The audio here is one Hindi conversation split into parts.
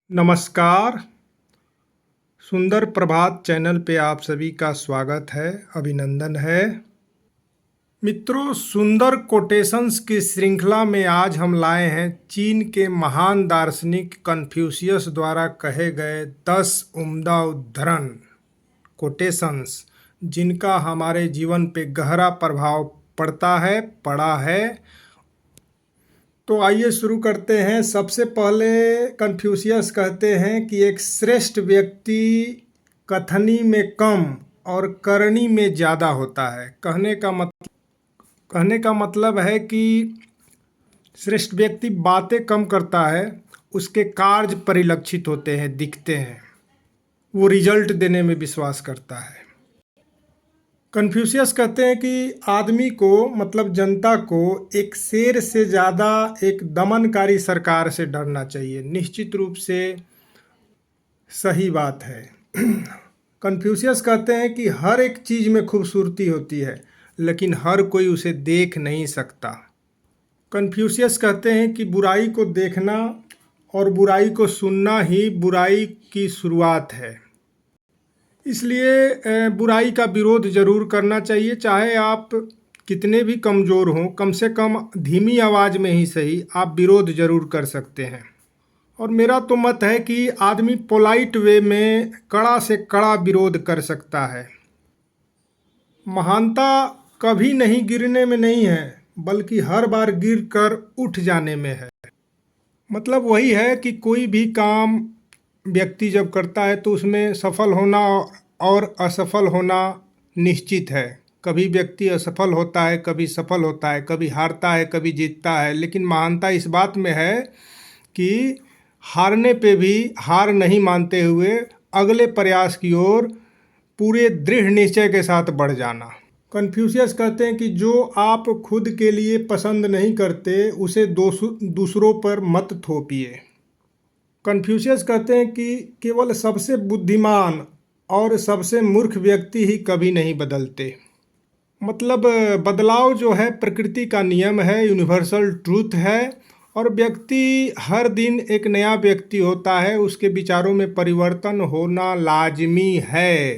नमस्कार। सुंदर प्रभात चैनल पे आप सभी का स्वागत है, अभिनंदन है। मित्रों, सुंदर कोटेशंस की श्रृंखला में आज हम लाए हैं चीन के महान दार्शनिक कन्फ्यूशियस द्वारा कहे गए 10 उम्दा उद्धरण कोटेशंस, जिनका हमारे जीवन पे गहरा प्रभाव पड़ा है। तो आइए शुरू करते हैं। सबसे पहले कन्फ्यूशियस कहते हैं कि एक श्रेष्ठ व्यक्ति कथनी में कम और करनी में ज़्यादा होता है। कहने का मतलब है कि श्रेष्ठ व्यक्ति बातें कम करता है, उसके कार्य परिलक्षित होते हैं, दिखते हैं, वो रिजल्ट देने में विश्वास करता है। कन्फ्यूशियस कहते हैं कि आदमी को मतलब जनता को एक शेर से ज़्यादा एक दमनकारी सरकार से डरना चाहिए। निश्चित रूप से सही बात है। कन्फ्यूशियस कहते हैं कि हर एक चीज़ में खूबसूरती होती है, लेकिन हर कोई उसे देख नहीं सकता। कन्फ्यूशियस कहते हैं कि बुराई को देखना और बुराई को सुनना ही बुराई की शुरुआत है। इसलिए बुराई का विरोध ज़रूर करना चाहिए, चाहे आप कितने भी कमज़ोर हों। कम से कम धीमी आवाज़ में ही सही आप विरोध ज़रूर कर सकते हैं। और मेरा तो मत है कि आदमी पोलाइट वे में कड़ा से कड़ा विरोध कर सकता है। महानता कभी नहीं गिरने में नहीं है, बल्कि हर बार गिर कर उठ जाने में है। मतलब वही है कि कोई भी काम व्यक्ति जब करता है तो उसमें सफल होना और असफल होना निश्चित है। कभी व्यक्ति असफल होता है, कभी सफल होता है, कभी हारता है, कभी जीतता है। लेकिन महानता इस बात में है कि हारने पे भी हार नहीं मानते हुए अगले प्रयास की ओर पूरे दृढ़ निश्चय के साथ बढ़ जाना। कन्फ्यूशियस कहते हैं कि जो आप खुद के लिए पसंद नहीं करते उसे दूसरों पर मत थोपिए। कन्फ्यूशियस कहते हैं कि केवल सबसे बुद्धिमान और सबसे मूर्ख व्यक्ति ही कभी नहीं बदलते। मतलब बदलाव जो है प्रकृति का नियम है, यूनिवर्सल ट्रूथ है, और व्यक्ति हर दिन एक नया व्यक्ति होता है, उसके विचारों में परिवर्तन होना लाजमी है।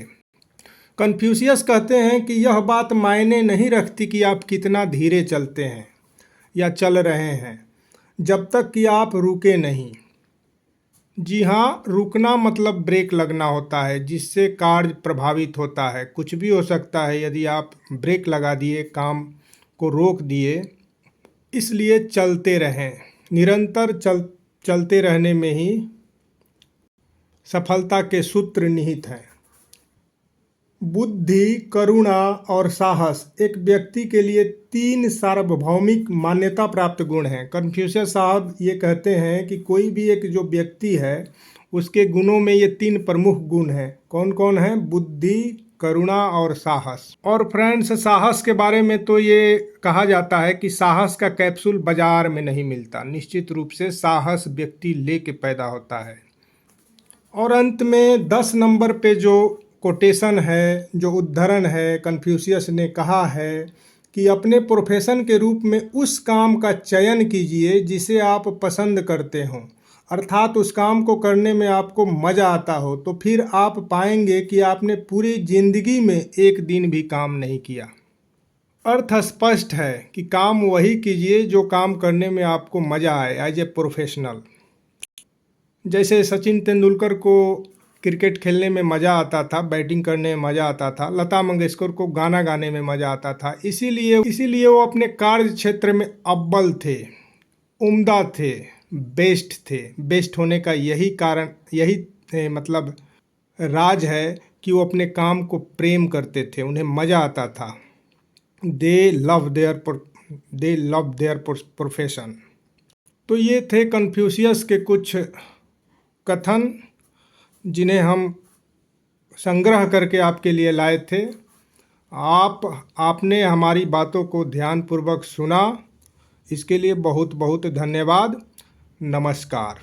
कन्फ्यूशियस कहते हैं कि यह बात मायने नहीं रखती कि आप कितना धीरे चलते हैं या चल रहे हैं, जब तक कि आप रुके नहीं। जी हाँ, रुकना मतलब ब्रेक लगना होता है, जिससे कार्य प्रभावित होता है। कुछ भी हो सकता है यदि आप ब्रेक लगा दिए, काम को रोक दिए। इसलिए चलते रहें। निरंतर चलते रहने में ही सफलता के सूत्र निहित हैं। बुद्धि, करुणा और साहस एक व्यक्ति के लिए 3 सार्वभौमिक मान्यता प्राप्त गुण हैं। कन्फ्यूशियस साहब ये कहते हैं कि कोई भी एक जो व्यक्ति है उसके गुणों में ये 3 प्रमुख गुण हैं। कौन कौन हैं? बुद्धि, करुणा और साहस। और फ्रेंड्स, साहस के बारे में तो ये कहा जाता है कि साहस का कैप्सूल बाजार में नहीं मिलता। निश्चित रूप से साहस व्यक्ति लेके पैदा होता है। और अंत में 10 नंबर पे जो कोटेशन है, जो उद्धरण है, कन्फ्यूशियस ने कहा है कि अपने प्रोफेशन के रूप में उस काम का चयन कीजिए जिसे आप पसंद करते हों, अर्थात उस काम को करने में आपको मज़ा आता हो। तो फिर आप पाएंगे कि आपने पूरी जिंदगी में एक दिन भी काम नहीं किया। अर्थ स्पष्ट है कि काम वही कीजिए जो काम करने में आपको मज़ा आए एज ए प्रोफेशनल। जैसे सचिन तेंदुलकर को क्रिकेट खेलने में मज़ा आता था, बैटिंग करने में मज़ा आता था, लता मंगेशकर को गाना गाने में मज़ा आता था। इसीलिए वो अपने कार्य क्षेत्र में अव्वल थे, उम्दा थे, बेस्ट थे। बेस्ट होने का यही मतलब राज है कि वो अपने काम को प्रेम करते थे, उन्हें मज़ा आता था। दे लव देयर प्रोफेशन। तो ये थे कन्फ्यूशियस के कुछ कथन, जिन्हें हम संग्रह करके आपके लिए लाए थे। आपने हमारी बातों को ध्यानपूर्वक सुना, इसके लिए बहुत बहुत धन्यवाद। नमस्कार।